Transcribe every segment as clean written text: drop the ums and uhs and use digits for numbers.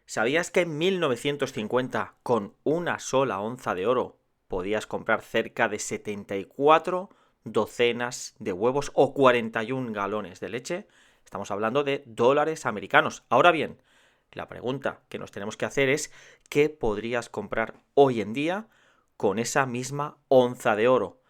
¿Sabías que en 1950, con una sola onza de oro, podías comprar cerca de 74 docenas de huevos o 41 galones de leche? Estamos hablando de dólares americanos. Ahora bien, la pregunta que nos tenemos que hacer es ¿qué podrías comprar hoy en día con esa misma onza de oro?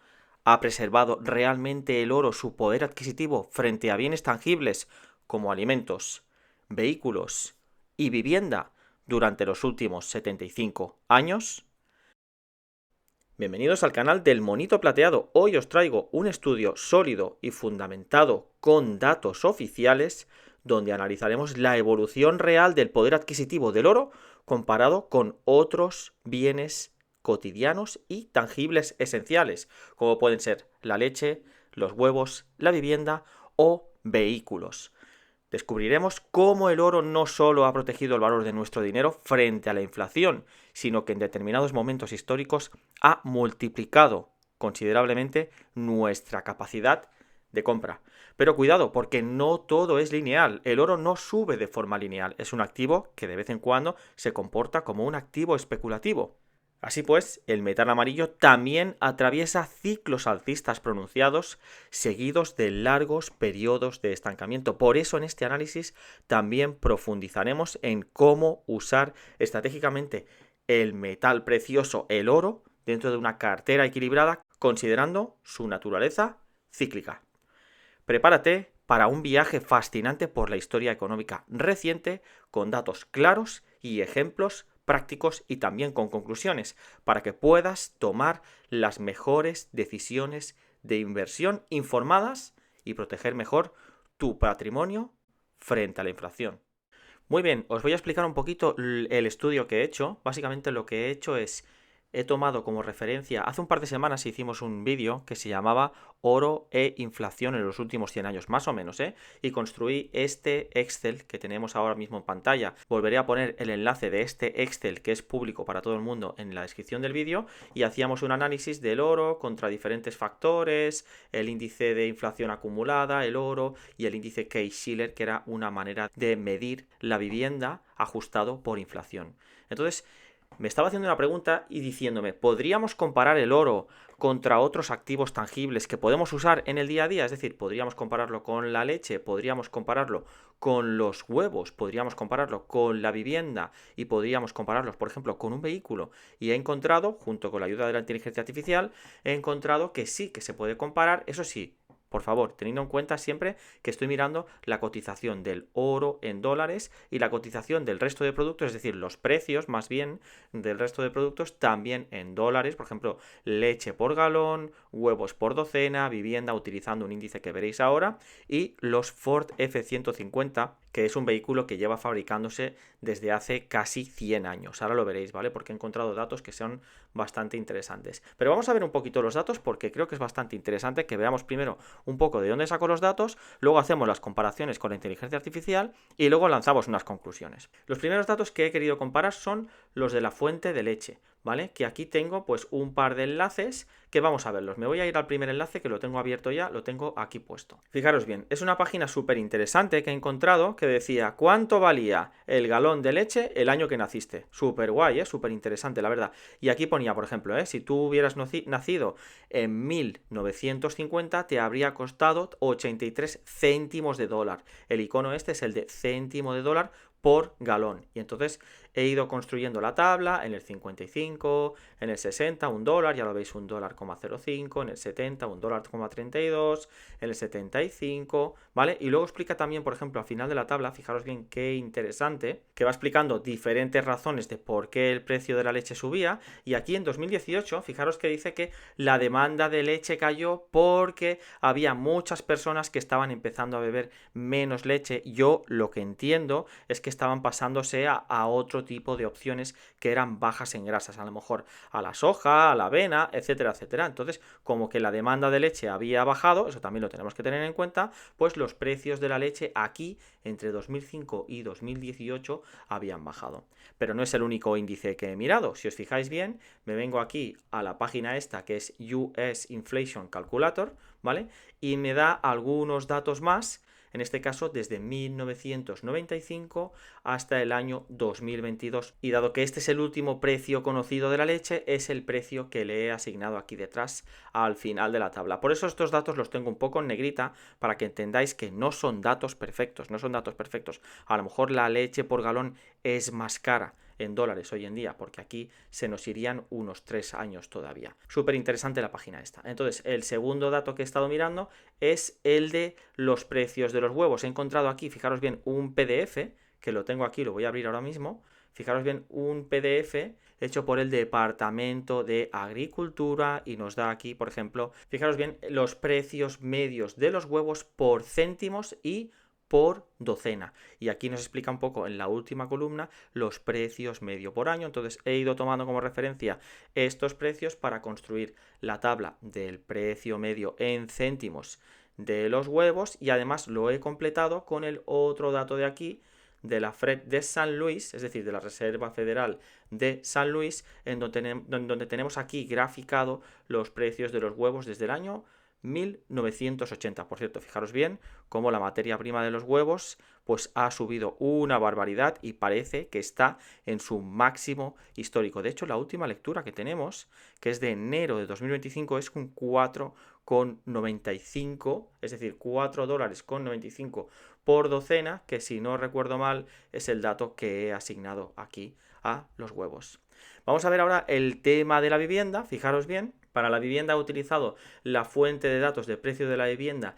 ¿Ha preservado realmente el oro su poder adquisitivo frente a bienes tangibles como alimentos, vehículos y vivienda durante los últimos 75 años? Bienvenidos al canal del Monito Plateado. Hoy os traigo un estudio sólido y fundamentado con datos oficiales donde analizaremos la evolución real del poder adquisitivo del oro comparado con otros bienes cotidianos y tangibles esenciales, como pueden ser la leche, los huevos, la vivienda o vehículos. Descubriremos cómo el oro no solo ha protegido el valor de nuestro dinero frente a la inflación, sino que en determinados momentos históricos ha multiplicado considerablemente nuestra capacidad de compra. Pero cuidado, porque no todo es lineal. El oro no sube de forma lineal. Es un activo que de vez en cuando se comporta como un activo especulativo. Así pues, el metal amarillo también atraviesa ciclos alcistas pronunciados seguidos de largos periodos de estancamiento. Por eso en este análisis también profundizaremos en cómo usar estratégicamente el metal precioso, el oro, dentro de una cartera equilibrada, considerando su naturaleza cíclica. Prepárate para un viaje fascinante por la historia económica reciente, con datos claros y ejemplos prácticos y también con conclusiones, para que puedas tomar las mejores decisiones de inversión informadas y proteger mejor tu patrimonio frente a la inflación. Muy bien, os voy a explicar un poquito el estudio que he hecho. Básicamente lo que he hecho es, he tomado como referencia, hace un par de semanas hicimos un vídeo que se llamaba Oro e inflación en los últimos 100 años, más o menos, ¿eh? Y construí este Excel que tenemos ahora mismo en pantalla. Volveré a poner el enlace de este Excel que es público para todo el mundo en la descripción del vídeo y hacíamos un análisis del oro contra diferentes factores, el índice de inflación acumulada, el oro y el índice Case-Shiller, que era una manera de medir la vivienda ajustado por inflación. Entonces, me estaba haciendo una pregunta y diciéndome, ¿podríamos comparar el oro contra otros activos tangibles que podemos usar en el día a día? Es decir, podríamos compararlo con la leche, podríamos compararlo con los huevos, podríamos compararlo con la vivienda y podríamos compararlos, por ejemplo, con un vehículo. Y he encontrado, junto con la ayuda de la inteligencia artificial, he encontrado que sí, que se puede comparar, eso sí. Por favor, teniendo en cuenta siempre que estoy mirando la cotización del oro en dólares y la cotización del resto de productos, es decir, los precios más bien del resto de productos también en dólares, por ejemplo, leche por galón, huevos por docena, vivienda utilizando un índice que veréis ahora y los Ford F-150, que es un vehículo que lleva fabricándose desde hace casi 100 años. Ahora lo veréis, ¿vale? Porque he encontrado datos que son bastante interesantes. Pero vamos a ver un poquito los datos porque creo que es bastante interesante que veamos primero un poco de dónde saco los datos, luego hacemos las comparaciones con la inteligencia artificial y luego lanzamos unas conclusiones. Los primeros datos que he querido comparar son los de la fuente de leche, ¿vale? Que aquí tengo pues un par de enlaces que vamos a verlos. Me voy a ir al primer enlace que lo tengo abierto ya, lo tengo aquí puesto. Fijaros bien, es una página súper interesante que he encontrado que decía ¿cuánto valía el galón de leche el año que naciste? Súper guay, súper interesante, la verdad. Y aquí ponía, por ejemplo, si tú hubieras nacido en 1950 te habría costado 83 céntimos de dólar. El icono este es el de céntimo de dólar por galón. Y entonces he ido construyendo la tabla en el 55, en el 60, un dólar, ya lo veis, un dólar, 0,05, en el 70, un dólar, 32, en el 75, ¿vale? Y luego explica también, por ejemplo, al final de la tabla, fijaros bien qué interesante, que va explicando diferentes razones de por qué el precio de la leche subía. Y aquí en 2018, fijaros que dice que la demanda de leche cayó porque había muchas personas que estaban empezando a beber menos leche. Yo lo que entiendo es que estaban pasándose a otro tipo de opciones que eran bajas en grasas, a lo mejor a la soja, a la avena, etcétera, etcétera. Entonces, como que la demanda de leche había bajado, eso también lo tenemos que tener en cuenta, pues los precios de la leche aquí entre 2005 y 2018 habían bajado. Pero no es el único índice que he mirado. Si os fijáis bien, me vengo aquí a la página esta que es US Inflation Calculator, ¿vale? Y me da algunos datos más en este caso desde 1995 hasta el año 2022. Y dado que este es el último precio conocido de la leche, es el precio que le he asignado aquí detrás al final de la tabla. Por eso estos datos los tengo un poco en negrita para que entendáis que no son datos perfectos, no son datos perfectos. A lo mejor la leche por galón es más cara en dólares hoy en día, porque aquí se nos irían unos 3 años todavía. Súper interesante la página esta. Entonces, el segundo dato que he estado mirando es el de los precios de los huevos. He encontrado aquí, fijaros bien, un PDF, que lo tengo aquí, lo voy a abrir ahora mismo. Fijaros bien, un PDF hecho por el Departamento de Agricultura y nos da aquí, por ejemplo, fijaros bien, los precios medios de los huevos por céntimos y por docena. Y aquí nos explica un poco en la última columna los precios medio por año. Entonces he ido tomando como referencia estos precios para construir la tabla del precio medio en céntimos de los huevos, y además lo he completado con el otro dato de aquí de la FRED de San Luis, es decir, de la Reserva Federal de San Luis, en donde tenemos aquí graficado los precios de los huevos desde el año 1980. Por cierto, fijaros bien cómo la materia prima de los huevos pues ha subido una barbaridad y parece que está en su máximo histórico. De hecho, la última lectura que tenemos, que es de enero de 2025, es un 4,95, es decir, $4,95 por docena, que si no recuerdo mal es el dato que he asignado aquí a los huevos. Vamos a ver ahora el tema de la vivienda. Fijaros bien, para la vivienda he utilizado la fuente de datos de precio de la vivienda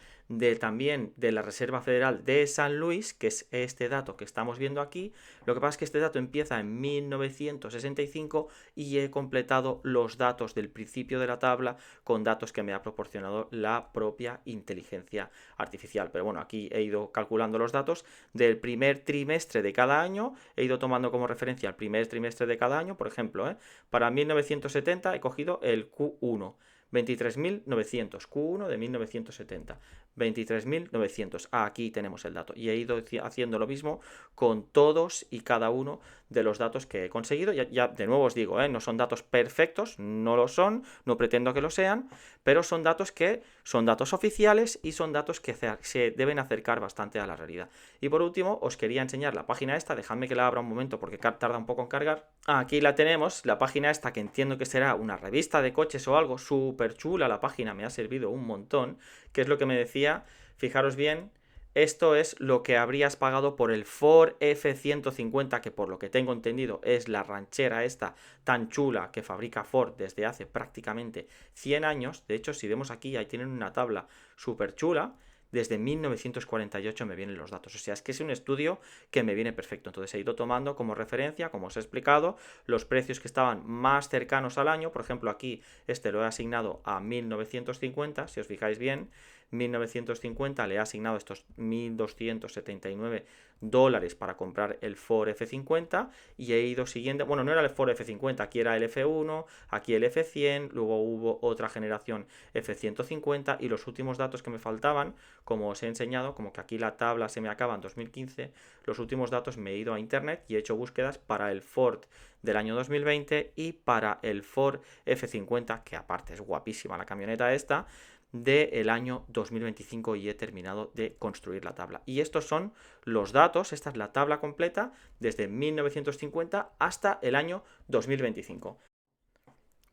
también de la Reserva Federal de San Luis, que es este dato que estamos viendo aquí. Lo que pasa es que este dato empieza en 1965 y he completado los datos del principio de la tabla con datos que me ha proporcionado la propia inteligencia artificial. Pero bueno, aquí he ido calculando los datos del primer trimestre de cada año, he ido tomando como referencia el primer trimestre de cada año. Por ejemplo, para 1970 he cogido el Q1, 23.900, Q1 de 1970, 23.900. Aquí tenemos el dato y he ido haciendo lo mismo con todos y cada uno de los datos que he conseguido. Ya de nuevo os digo, no son datos perfectos, no lo son, no pretendo que lo sean, pero son datos que son datos oficiales y son datos que se deben acercar bastante a la realidad. Y por último, os quería enseñar la página esta, dejadme que la abra un momento porque tarda un poco en cargar. Aquí la tenemos, la página esta, que entiendo que será una revista de coches o algo. Súper chula la página, me ha servido un montón. ¿Qué es lo que me decía? Fijaros bien, esto es lo que habrías pagado por el Ford F-150, que por lo que tengo entendido es la ranchera esta tan chula que fabrica Ford desde hace prácticamente 100 años. De hecho, si vemos aquí, ahí tienen una tabla súper chula. Desde 1948 me vienen los datos. O sea, es que es un estudio que me viene perfecto. Entonces he ido tomando como referencia, como os he explicado, los precios que estaban más cercanos al año. Por ejemplo, aquí este lo he asignado a 1950, si os fijáis bien. 1950 le he asignado estos $1.279 para comprar el Ford F50 y he ido siguiendo, bueno, no era el Ford F50, aquí era el F1, aquí el F100, luego hubo otra generación F150 y los últimos datos que me faltaban, como os he enseñado, como que aquí la tabla se me acaba en 2015, los últimos datos me he ido a internet y he hecho búsquedas para el Ford del año 2020 y para el Ford F50, que aparte es guapísima la camioneta esta, del año 2025, y he terminado de construir la tabla. Y estos son los datos, esta es la tabla completa desde 1950 hasta el año 2025.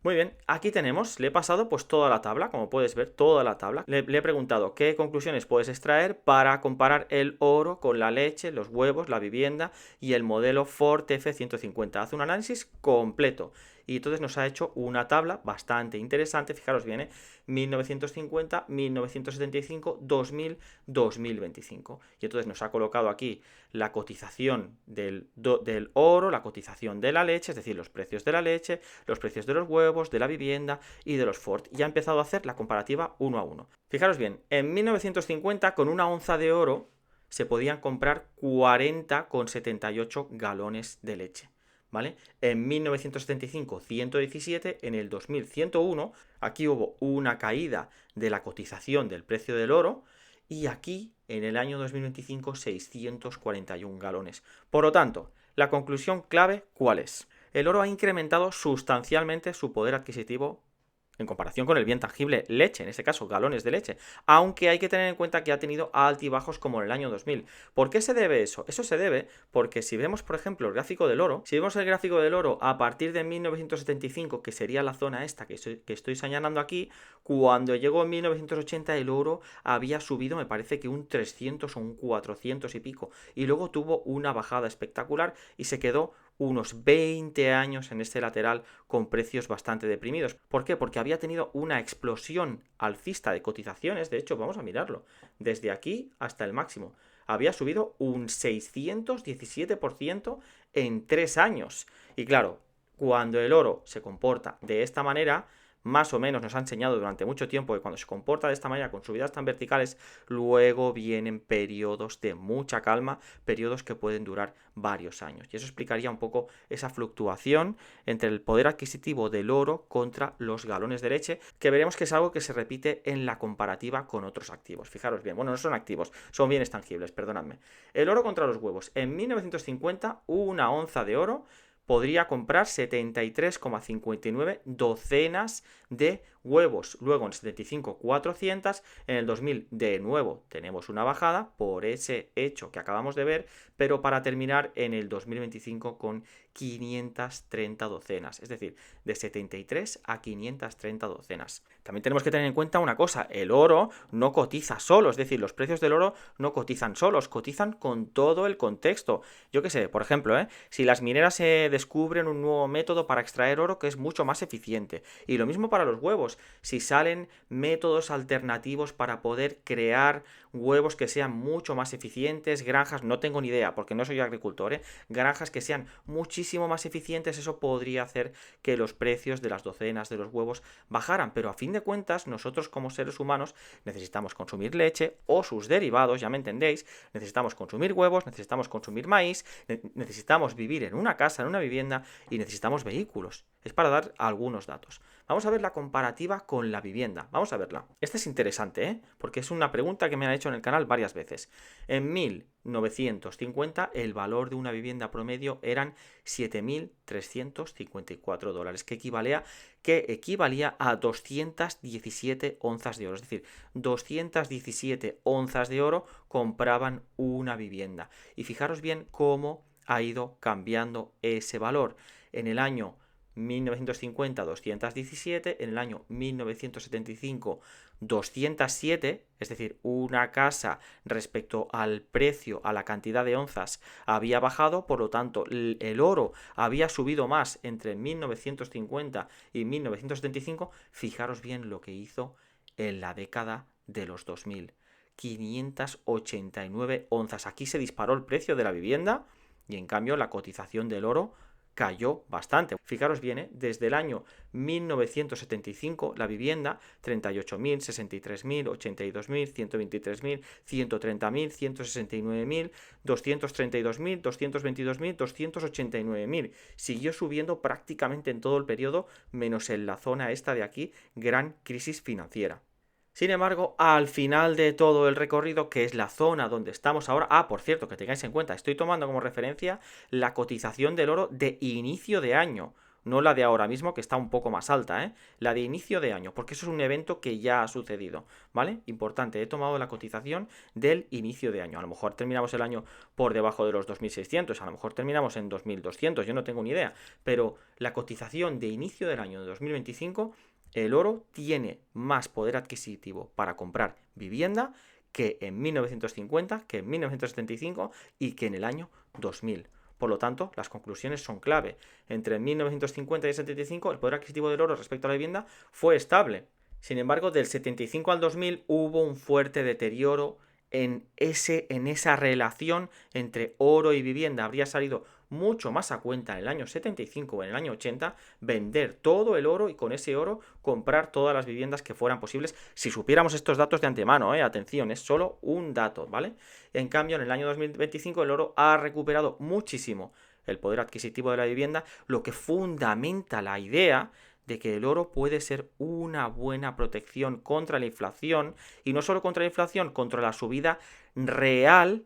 Muy bien, aquí tenemos, le he pasado pues toda la tabla, como puedes ver, toda la tabla. Le he preguntado qué conclusiones puedes extraer para comparar el oro con la leche, los huevos, la vivienda y el modelo Ford F-150. Hace un análisis completo y entonces nos ha hecho una tabla bastante interesante. Fijaros bien, 1950, 1975, 2000, 2025. Y entonces nos ha colocado aquí la cotización del oro, la cotización de la leche, es decir, los precios de la leche, los precios de los huevos, de la vivienda y de los Ford. Y ha empezado a hacer la comparativa uno a uno. Fijaros bien, en 1950 con una onza de oro se podían comprar 40,78 galones de leche. ¿Vale? En 1975, 117, en el 2000, 101, aquí hubo una caída de la cotización del precio del oro y aquí, en el año 2025, 641 galones. Por lo tanto, la conclusión clave, ¿cuál es? El oro ha incrementado sustancialmente su poder adquisitivo en comparación con el bien tangible leche, en este caso galones de leche, aunque hay que tener en cuenta que ha tenido altibajos como en el año 2000. ¿Por qué se debe eso? Eso se debe porque si vemos, por ejemplo, el gráfico del oro, si vemos el gráfico del oro a partir de 1975, que sería la zona esta que estoy señalando aquí, cuando llegó en 1980 el oro había subido, me parece que un 300 o un 400 y pico, y luego tuvo una bajada espectacular y se quedó unos 20 años en este lateral con precios bastante deprimidos. ¿Por qué? Porque había tenido una explosión alcista de cotizaciones. De hecho, vamos a mirarlo. Desde aquí hasta el máximo. Había subido un 617% en 3 años. Y claro, cuando el oro se comporta de esta manera, más o menos nos ha enseñado durante mucho tiempo que cuando se comporta de esta manera, con subidas tan verticales, luego vienen periodos de mucha calma, periodos que pueden durar varios años. Y eso explicaría un poco esa fluctuación entre el poder adquisitivo del oro contra los galones de leche, que veremos que es algo que se repite en la comparativa con otros activos. Fijaros bien, bueno, no son activos, son bienes tangibles, perdonadme. El oro contra los huevos. En 1950, una onza de oro podría comprar 73,59 docenas de huevos. Luego en el 75, 400. En el 2000, de nuevo, tenemos una bajada por ese hecho que acabamos de ver, pero para terminar en el 2025 con 530 docenas. Es decir, de 73 a 530 docenas. También tenemos que tener en cuenta una cosa, el oro no cotiza solo, es decir, los precios del oro no cotizan solos, cotizan con todo el contexto. Yo qué sé, por ejemplo, si las mineras descubren un nuevo método para extraer oro que es mucho más eficiente. Y lo mismo para los huevos, si salen métodos alternativos para poder crear huevos que sean mucho más eficientes, granjas, no tengo ni idea porque no soy agricultor, granjas que sean muchísimo más eficientes, eso podría hacer que los precios de las docenas de los huevos bajaran, pero a fin de cuentas nosotros como seres humanos necesitamos consumir leche o sus derivados, ya me entendéis, necesitamos consumir huevos, necesitamos consumir maíz, necesitamos vivir en una casa, en una vivienda y necesitamos vehículos. Es para dar algunos datos. Vamos a ver la comparativa con la vivienda. Vamos a verla. Esta es interesante, porque es una pregunta que me han hecho en el canal varias veces. En 1950 el valor de una vivienda promedio eran 7.354 dólares, que equivalía a 217 onzas de oro. Es decir, 217 onzas de oro compraban una vivienda. Y fijaros bien cómo ha ido cambiando ese valor. En el año 1950, 217, en el año 1975, 207, es decir, una casa respecto al precio, a la cantidad de onzas, había bajado, por lo tanto, el oro había subido más entre 1950 y 1975. Fijaros bien lo que hizo en la década de los 2000. 589 onzas. Aquí se disparó el precio de la vivienda y en cambio la cotización del oro cayó bastante. Fijaros bien, desde el año 1975 la vivienda 38.000, 63.000, 82.000, 123.000, 130.000, 169.000, 232.000, 222.000, 289.000. Siguió subiendo prácticamente en todo el periodo, menos en la zona esta de aquí, gran crisis financiera. Sin embargo, al final de todo el recorrido, que es la zona donde estamos ahora, por cierto, que tengáis en cuenta, estoy tomando como referencia la cotización del oro de inicio de año, no la de ahora mismo, que está un poco más alta, la de inicio de año, porque eso es un evento que ya ha sucedido, ¿vale? Importante, he tomado la cotización del inicio de año. A lo mejor terminamos el año por debajo de los 2.600, a lo mejor terminamos en 2.200, yo no tengo ni idea, pero la cotización de inicio del año de 2025... el oro tiene más poder adquisitivo para comprar vivienda que en 1950, que en 1975 y que en el año 2000. Por lo tanto, las conclusiones son clave. Entre 1950 y el 75, el poder adquisitivo del oro respecto a la vivienda fue estable. Sin embargo, del 75 al 2000 hubo un fuerte deterioro en esa relación entre oro y vivienda. Habría salido mucho más a cuenta en el año 75 o en el año 80 vender todo el oro y con ese oro comprar todas las viviendas que fueran posibles, si supiéramos estos datos de antemano, atención, es solo un dato, ¿vale? En cambio, en el año 2025 el oro ha recuperado muchísimo el poder adquisitivo de la vivienda, lo que fundamenta la idea de que el oro puede ser una buena protección contra la inflación, y no solo contra la inflación, contra la subida real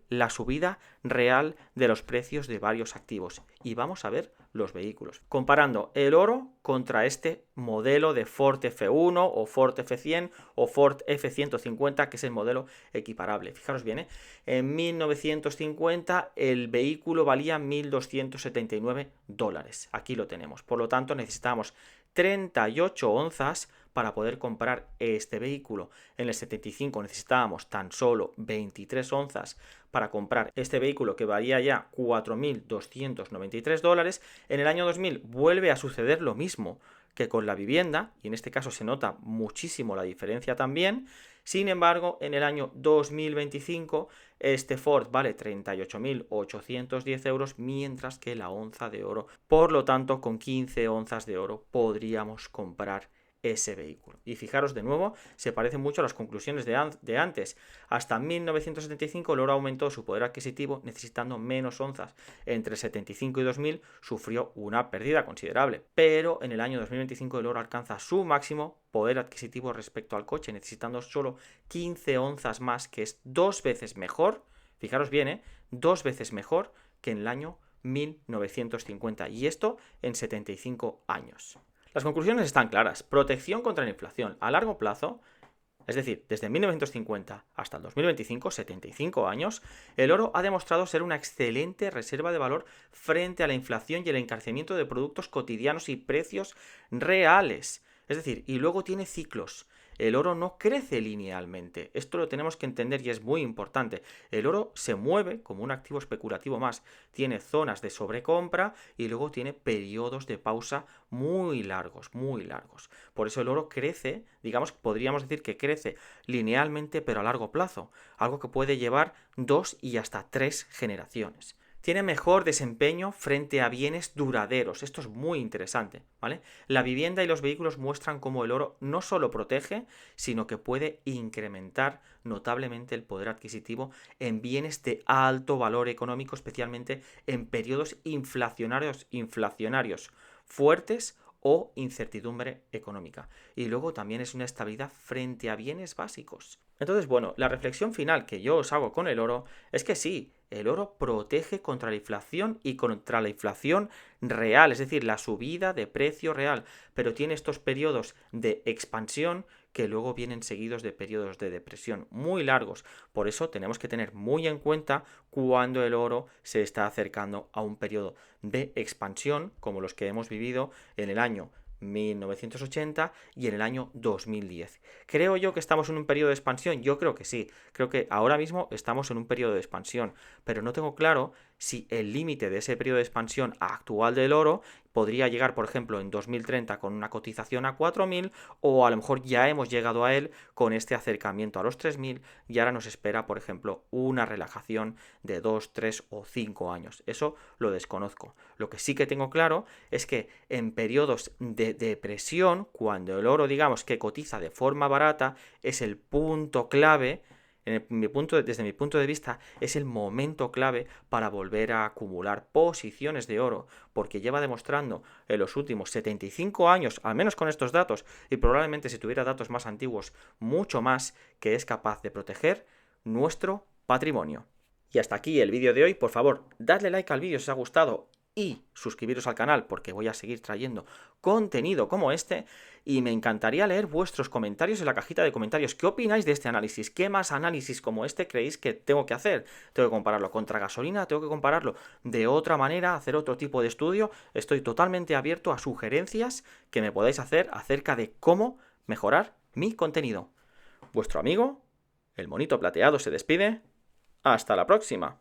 de los precios de varios activos. Y vamos a ver los vehículos. Comparando el oro contra este modelo de Ford F1 o Ford F100 o Ford F150, que es el modelo equiparable. Fijaros bien, ¿eh? En 1950 el vehículo valía $1.279. Aquí lo tenemos. Por lo tanto, necesitamos 38 onzas para poder comprar este vehículo. En el 75 necesitábamos tan solo 23 onzas para comprar este vehículo, que valía ya $4.293. En el año 2000 vuelve a suceder lo mismo que con la vivienda, y en este caso se nota muchísimo la diferencia también. Sin embargo, en el año 2025 este Ford vale 38.810 euros, mientras que la onza de oro, por lo tanto, con 15 onzas de oro podríamos comprar ese vehículo. Y fijaros de nuevo, se parece mucho a las conclusiones de antes. Hasta 1975 el oro aumentó su poder adquisitivo necesitando menos onzas. Entre 75 y 2000 sufrió una pérdida considerable, pero en el año 2025 el oro alcanza su máximo poder adquisitivo respecto al coche, necesitando solo 15 onzas más, que es 2 veces mejor, fijaros bien, 2 veces mejor que en el año 1950, y esto en 75 años. Las conclusiones están claras. Protección contra la inflación a largo plazo, es decir, desde 1950 hasta el 2025, 75 años, el oro ha demostrado ser una excelente reserva de valor frente a la inflación y el encarecimiento de productos cotidianos y precios reales. Es decir, y luego tiene ciclos. El oro no crece linealmente. Esto lo tenemos que entender y es muy importante. El oro se mueve como un activo especulativo más. Tiene zonas de sobrecompra y luego tiene periodos de pausa muy largos, muy largos. Por eso el oro crece, digamos, podríamos decir que crece linealmente, pero a largo plazo. Algo que puede llevar 2 y hasta 3 generaciones. Tiene mejor desempeño frente a bienes duraderos. Esto es muy interesante, ¿vale? La vivienda y los vehículos muestran cómo el oro no solo protege, sino que puede incrementar notablemente el poder adquisitivo en bienes de alto valor económico, especialmente en periodos inflacionarios fuertes o incertidumbre económica. Y luego también es una estabilidad frente a bienes básicos. Entonces, bueno, la reflexión final que yo os hago con el oro es que sí, el oro protege contra la inflación y contra la inflación real, es decir, la subida de precio real, pero tiene estos periodos de expansión que luego vienen seguidos de periodos de depresión muy largos. Por eso tenemos que tener muy en cuenta cuando el oro se está acercando a un periodo de expansión, como los que hemos vivido en el año 1980 y en el año 2010. ¿Creo yo que estamos en un periodo de expansión? Yo creo que sí. Creo que ahora mismo estamos en un periodo de expansión, pero no tengo claro si el límite de ese periodo de expansión actual del oro podría llegar, por ejemplo, en 2030 con una cotización a 4.000, o a lo mejor ya hemos llegado a él con este acercamiento a los 3.000 y ahora nos espera, por ejemplo, una relajación de 2, 3 o 5 años. Eso lo desconozco. Lo que sí que tengo claro es que en periodos de depresión, cuando el oro, digamos, que cotiza de forma barata, es el punto clave. Desde mi punto de vista, es el momento clave para volver a acumular posiciones de oro, porque lleva demostrando en los últimos 75 años, al menos con estos datos, y probablemente si tuviera datos más antiguos, mucho más, que es capaz de proteger nuestro patrimonio. Y hasta aquí el vídeo de hoy. Por favor, dadle like al vídeo si os ha gustado y suscribiros al canal, porque voy a seguir trayendo contenido como este, y me encantaría leer vuestros comentarios en la cajita de comentarios. ¿Qué opináis de este análisis? ¿Qué más análisis como este creéis que tengo que hacer? ¿Tengo que compararlo contra gasolina? ¿Tengo que compararlo de otra manera? ¿Hacer otro tipo de estudio? Estoy totalmente abierto a sugerencias que me podáis hacer acerca de cómo mejorar mi contenido. Vuestro amigo, el Monito Plateado, se despide. Hasta la próxima.